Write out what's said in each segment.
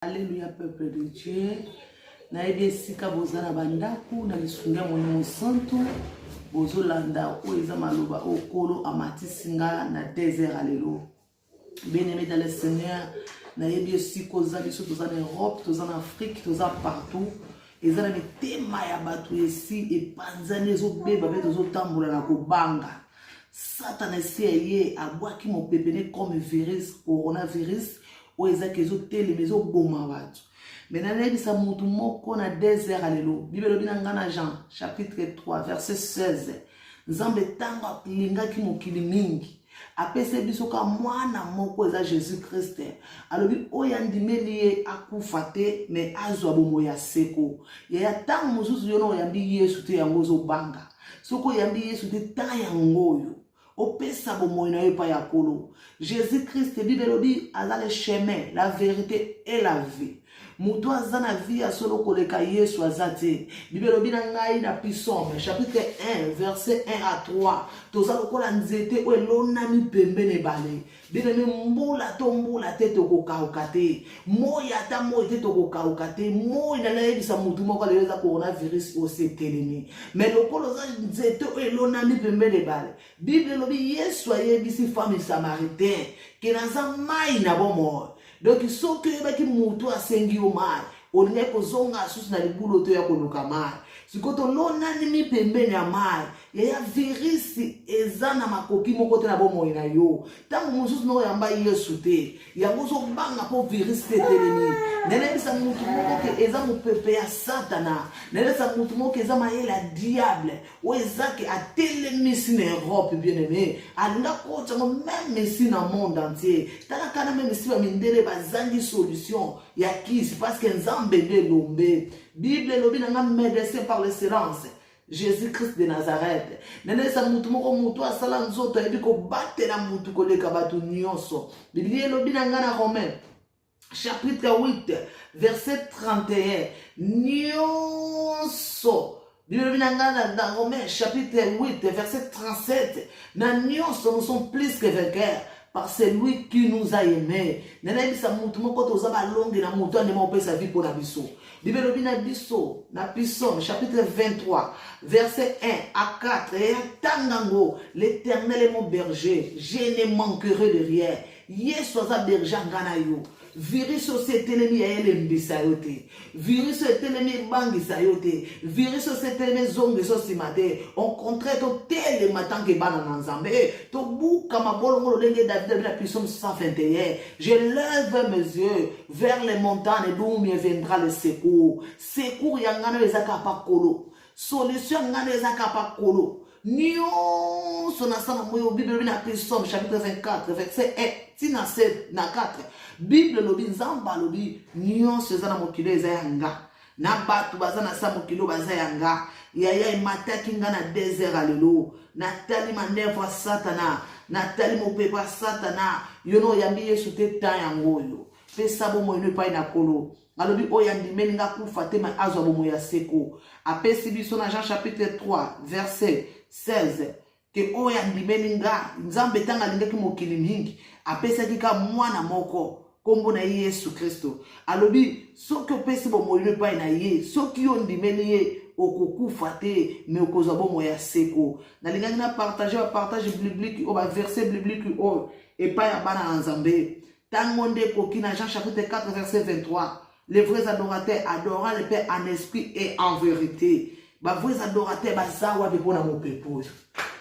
Alléluia, peuple de Dieu. Naebi esika bozana bandaku na lisunga mon santo bozolanda oeza maloba okolo amatisinga na désert alléluia. Bien-aimé dans le Seigneur, naebi esika ozabiso toza en Europe, toza en Afrique, toza partout. Ezana mitema ya batu esi epanzani ezobeba be tozotambola na kobanga. Satan essaye abwaki mopepene comme virus, coronavirus. Ou ezaki ezotele mezo boma watu. Maintenant nayebisa mutu moko na désert alelo. Bible bina ngana Jean chapitre 3 verset 16. Nzambe tango aklingaki mokili mingi. Apese biso ka mwana moko eza Jésus Christ. Alobi oyandimeli ye akufa te me azwa bomo ya seko. Ya tango mosusu yono oyambi Yesu te yango zobanga. Soko oyambi Yesu te ta yango yo. Opesa bomo na yo pa ya kolo. Jésus Christ Bible lobi aza le chemin, la vérité et la vie. Mutu aza na vie solo koleka Yesu azate. Bible lobi na ngai na Psaume chapitre 1 verset 1 à 3. Toza lokola nzete o elonami pembene bale. Bible mbula to mbula te tokokauka te. Moya ta moya te tokokauka te. Moya na yebisa mutu moko leza coronavirus o setelemi. Mais lokolo za nzete o elonami pembene bale. Bible lobi Yesu ayebisi femme samaritaine ke naza mai na bomo. Donc soki yebaki mutu asengi yo mai, olinga kozonga asusu na libulo to ya koluka mai. Sikoto lona nimi pembeni ya mai, ya virisi eza na makoki moko te na bomo na yo. Tango mususu no yamba Yesu te, yango zo banga po virisi te telemi. Nene bisa mutu moko ke eza mopepe ya Satana. Nene bisa mutu moko eza maye la diable. O eza ke atelemi si na Europe bien-aimé. Alinga kocha mo même ici na monde entier. Taka kana même ici ba mindele bazangi solution ya kisi parce que nzambe nde lombe. Bible lobi na médecin par l'excellence. Jésus-Christ de Nazareth. Nene sa mutu moko mutu asala nzoto ebi ko batela mutu koleka batu nyonso. Bible lobi na ngana Romain chapitre 8 verset 31. Nyonso. Bible lobi na ngana dans Romain chapitre 8 verset 37. Na nyonso nous sommes plus que vainqueurs par celui qui nous a aimés. Nene bisa mutu moko toza balongi na mutu andema opesa vie pour na biso. Bible lobi na biso na Psaume chapitre 23 verset 1 à 4 et tangango l'Éternel est mon berger, je ne manquerai de rien. Yesu aza berger ngana yo. Virus osetelemi ya ele mbisa yote. Virus osetelemi bangisa yote. Virus osetelemi zonge so simate. On contraire to tele matin ke bana na nzambe. To buka mabolongo lolenge David na Psaume 121. Je lève mes yeux vers les montagnes d'où me viendra le secours. Secours yangana ezaka pa kolo. Solution ngana ezaka pa kolo. Nyonso na sana moyo Bible na Psaume chapitre 24 verset 1 tina 7 na 4. Bible lobi nzamba lobi nyonso eza na mokilo eza yanga. Na batu baza na sa mokilo baza yanga. Yaya imataki nga na désert alelo. Natali manevre Satana. Natali mopepa Satana. Yono yambi Yesu te ta yango yo. Pesa bomo ino pa ina kolo. Alobi oyandimeli nga kufa te ma azwa bomo ya seko. Apesi biso na Jean chapitre 3 verset 16. Ke oyandimeli nga nzambe tanga lingaki mokili mingi. Apesaki ka mwana moko. Kombo na Yesu Kristo. Alobi soki opesi bomo ino pa ina ye. Soki ondimeli ye okokufa te me okozwa bomo ya seko. Na lingaki na partage biblique o ba verset biblique o epa ya bana na nzambe. Tango nde koki na Jean chapitre 4 verset 23. Les vrais adorateurs adorant le Père en esprit et en vérité. Ba vrais adorateurs bazawa be pona mopepo.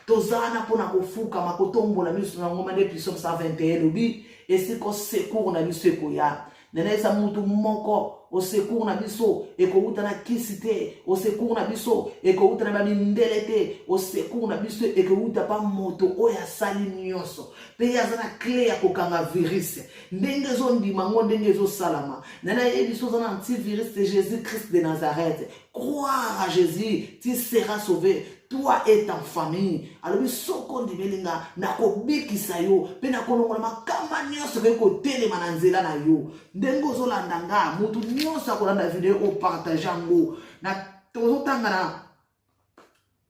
Tozana pona kofuka makotombo na miso na ngoma de Psaume 121 lobi esiko secours na biso ekoya. Nene sa mutu moko o secours na biso eko uta na kisite, o secours na biso eko uta na bamindelete, o secours na biso eko uta pa moto oya sali nyonso. Pe yazana clé ya kokanga virus. Ndenge zo ndima ngo ndenge zo salama. Nana yebiso zana antivirus de Jésus Christ de Nazareth. Croire à Jésus, tu seras sauvé. Toi et ta famille. Alors, soko ndibelinga na kobikisa yo, pe na kolongola makamba nyonso ke ko tele mananzela na yo. Ndengo zo landanga, mutu nyonso akolanda video o partage ngo. Na tozotanga na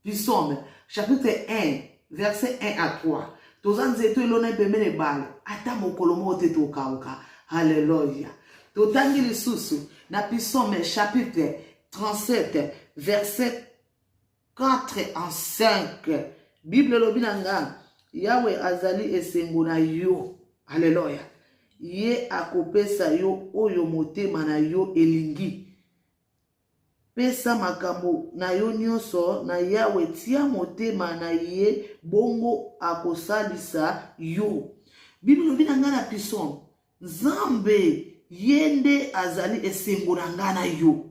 Psaume chapitre 1 verset 1 à 3. Tozanzeto ilona pembene bale, ata mokolo mote to kauka. Alléluia. Totangi lisusu na Psaume chapitre 37 verset 4 en 5. Bible lobi nanga Yahweh azali esengo na yo. Alléluia. Ye akopesa yo oyo motema na yo elingi. Pesa makambo na yo nyonso na Yahweh, tia motema na ye bongo akosalisa yo. Bible lobi nanga na Psaume Nzambe yende azali esengo na nga na yo.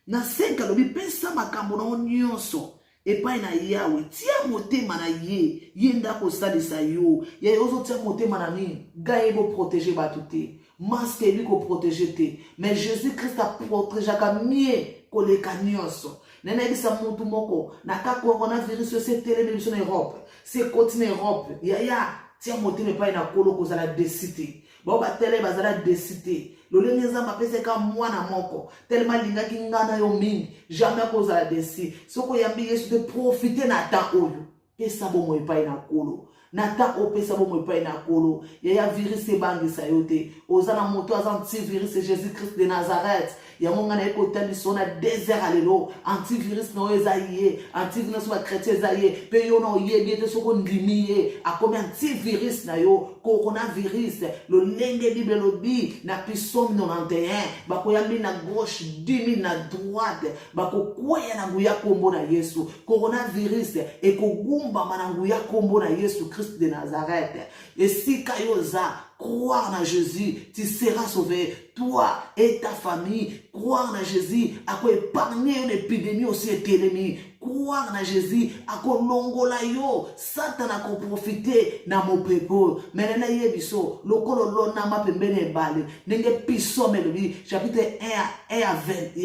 Na 5 lobi pesa makambo na yo nyonso epai na Yahweh, tia motema na ye yenda kosalisa yo. Ya yozo tia motema na nini? Gaye bo protéger batute. Masque lui ko protéger te. Mais Jésus-Christ a protégé ka mie koleka nyonso. Nena ebisa mutu moko na ka coronavirus se teleme biso na Europe. Se continent Europe. Ya tia motema epai na kolo kozala décité. Ba ba tele bazala décité. Lolenge nzamba pese ka mwana moko tellement lingaki ngana yo mingi jamais kozala desi soko yambi Yesu de profiter na temps oyo pesa bomo epai na kolo na temps o pesa bomo epai na kolo ya virus ebangisa yo te ozana moto aza antivirus Jésus-Christ de Nazareth ya monga na ekotali sona désert alelo antivirus no ezaye antivirus ba chrétien ezaye pe yo no ye bien te soko ndimi ye akomi antivirus na yo coronavirus lo lenge Bible lobi na Psaume 91 bakoyambi na gauche 10 000 na droite bakokwea na nguya kombo na Yesu coronavirus ekogumba na nguya kombo na Yesu Christ de Nazareth esika yoza croire en Jésus, tu seras sauvé. Toi et ta famille, croire en Jésus, à quoi épargner une épidémie aussi éternelle. Croire en Jésus, à quoi longola yo, Satan a profité na mon peuple. Mais na yebiso, lokolo lona ma pembene bale, nenge piso melodi, chapitre 1 à 20,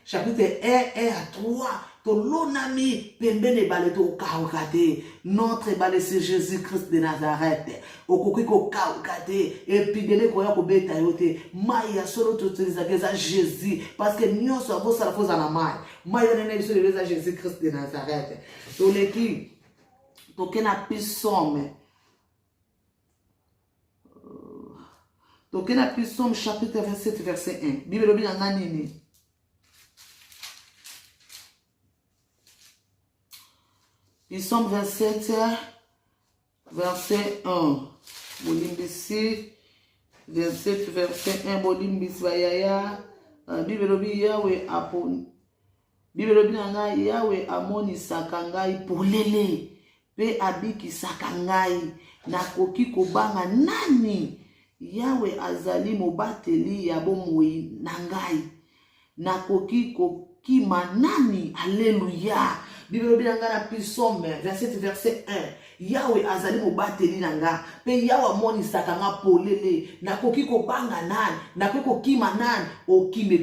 chapitre 1 à 3. To lonami pembene bale to kaukate notre bale c'est Jésus-Christ de Nazareth okoki ko kaukate epidémie ko ya ko beta yote maya solo to utiliza keza Jésus parce que nyonso avo sala foza na maya nene biso leza Jésus-Christ de Nazareth to leki to kena Psaume chapitre 27 verset 1 Bible lobi na nini Psaume 27, verset 1. Bolimbisi, 27, verset 1. Bolimbisi, Vayaya. Bible lobi Yahweh apon. Bible lobi nanga Yahweh amoni sakangai polele. Pe abiki sakangai. Nakoki kobanga nani. Yahweh azali mobateli ya bomoi nangai. Nakoki kokima nani. Alléluia. Bible bilanga na Psaume 27 verset 1 Yahweh azali mobateli nanga pe Yahweh moni sakanga polele nakoki kobanga nani nakoki kokima nani okime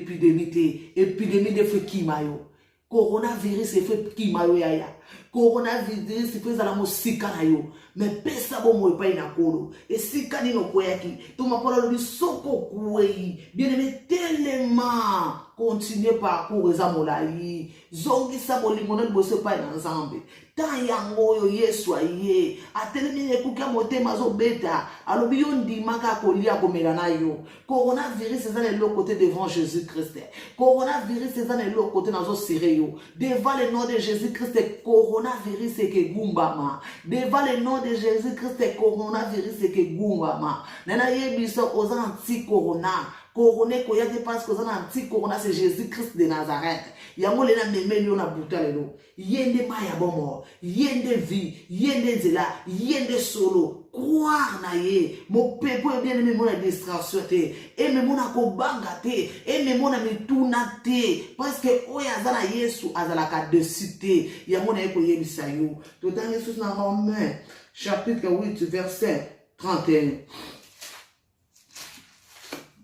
épidémie de fe kimayo coronavirus fe kimayo yaya coronavirus fe zala mosika na yo mais pesa bomo epai na kolo esika nino koyaki to mapola lobi soko kuwei bien aimé tellement continuer parcours eza molai zongisa bolingo na liboso epai na Nzambe tan yango oyo Yesu aye atelemi ekuki ya motema azobeta alobi yo ndimaka kolia komela na yo coronavirus eza na eloko te devant Jésus-Christ coronavirus eza na eloko te nazosere yo devant le nom de Jésus-Christ coronavirus ekegumbama devant le nom de Jésus-Christ coronavirus ekegumbama nana yebiso oza anti-corona Corona koyate parce que ça anti-corona c'est Jésus-Christ de Nazareth. Yango lena memeli ona buta lelo. Yende maya bomo, yende vie, yende zela, yende solo. Croire na ye, mon peuple bien aimé mon distraction te, et me mon akobanga te, et me mon mituna te, parce que oya azala Yesu azala ka de cité. Yango na eko yebisa yo. Tout dans Yesu na Romains chapitre 8 verset 31.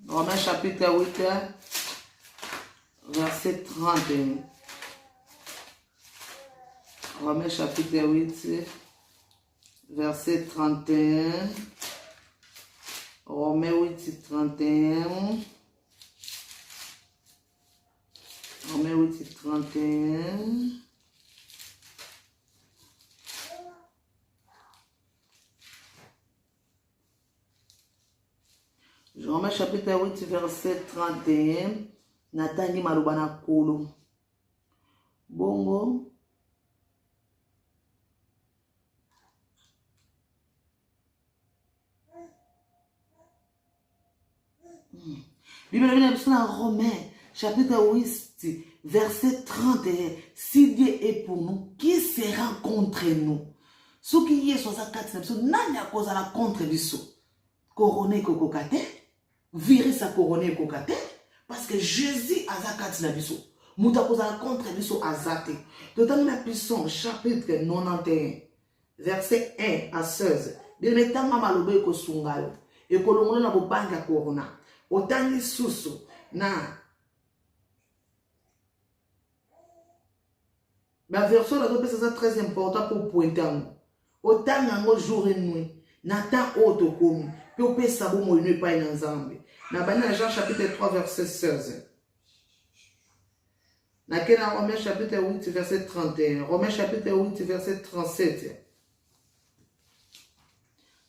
Romains chapitre 8, verset 31. Romains chapitre 8, verset 31. Romains 8, 31. Romains 8, 31. Romains chapitre 8, verset 31. Natani malubana kolo. Bongo. Bible dans Romains, chapitre 8, verset 31. Si Dieu est pour nous, qui sera contre nous? Ce qui est sur sa carte, n'a pas cause à la contre biso. Couronné kokokate, virer sa couronné kokate, parce que Jésus a sa carte na biso. Mouta cause à la contre biso azate. Total la puissance, chapitre 91, verset 1 à 16. Bien mettant mama lobe ko sungayo. Et kolongo na bobanga corona. Otangi susu na la version là c'est très important pour pointer. Otangi ngo jour et nuit. Nata auto komi. Puis on peut savoir mo ne pas dans Zambie. Na bana Jean chapitre 3 verset 16. Na kena Romains chapitre 8 verset 31. Romains chapitre 8 verset 37.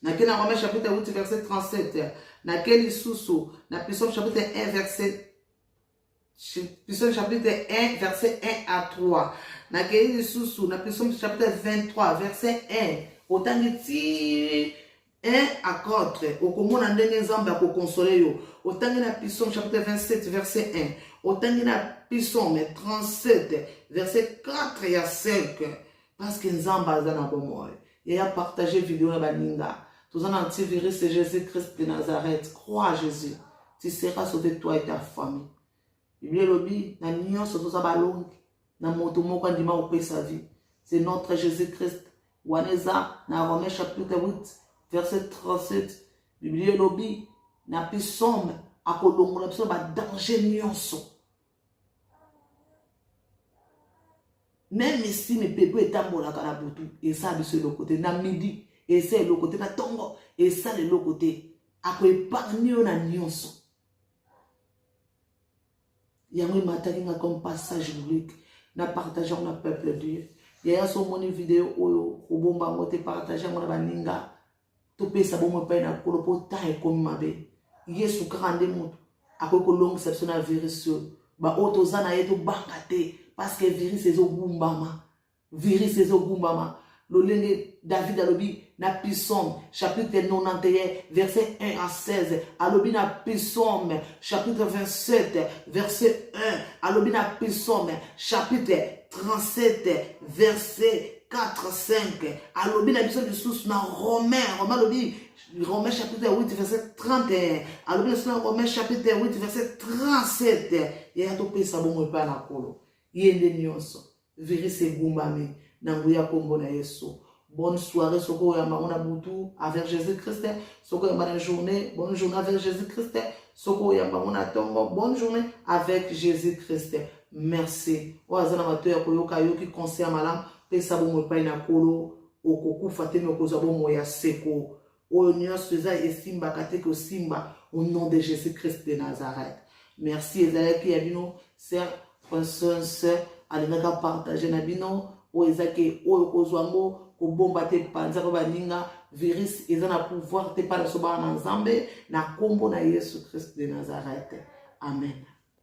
Nakena Romains chapitre 8 verset 37. Nakeli Susu, na Psaume chapitre 1 verset Psaume chapitre 1 verset 1 à 3. Nakeli Susu, na Psaume chapitre 23 verset 1. Otangiti 1 à 4. Okomona ndenge nzamba ko consoler yo. Otangi na Psaume chapitre 27 verset 1. Otangi na Psaume 37 verset 4 et 5. Parce que nzamba za na bomoy. Et a partagé vidéo na baninga. Tous en antivirus, c'est Jésus-Christ de Nazareth. Crois à Jésus. Tu seras sauvé toi et ta famille. Bible lobby, na nion sur tous abalong, na motomo quand dima au sa vie. C'est notre Jésus-Christ. Waneza, na Romains chapitre 8, verset 37. Bible lobby, na pisome, à kolongo, na pisome, ba danger nyonso. Même ici, mes pépés est tambola kanabutu, et ça, de l'autre côté, na midi. Et c'est le côté na tongo. Et ça, le côté. A quoi épargner na nyonso. Yamwe mataki nga comme passage biblique. Na partageons na peuple de Dieu. Yaya so moni vidéo oyo. Obomba ngote partageons na baninga. Tope sa bomo pa na kolopo ta e komi mabe. Yesu krande mutu. A quoi kolong sepso na virus yo. Ba oto zana yeto bangate. Parce que virus ezo gumbama. Virus ezo gumbama. Lolenge David alobi na Psaume chapitre 91 verset 1 à 16. Alobi na Psaume chapitre 27 verset 1. Alobi na Psaume chapitre 37 verset 4 5. Alobi na Psaume de sous na Romains alobi Romains chapitre 8 verset 31. Alobi na Romains chapitre 8 verset 37. Et a to pesa bongo pa na kolo. Yende nyonso. Virus gumbami. Bonne soirée, soko yamba on a boutou avec Jésus-Christ. Soko yamba la journée, bonne journée avec Jésus-Christ. Soko yamba on a tongo, bonne journée avec Jésus-Christ. Merci. Oazana matoya koyoka yoki conseil malam, pesa bomo pa ina kolo, okoku fatemi okoza bomo ya seko. O nyonso eza esimba kateke simba au nom de Jésus-Christ de Nazareth. Merci ezalaki ya bino, sœur, sœur, alingaka partager na bino. Oezake oyo kozwango ko bomba te panza ko baninga virus ezana pouvoir te para soba na Nzambe na kombo na Yesu Christ de Nazareth. Amen.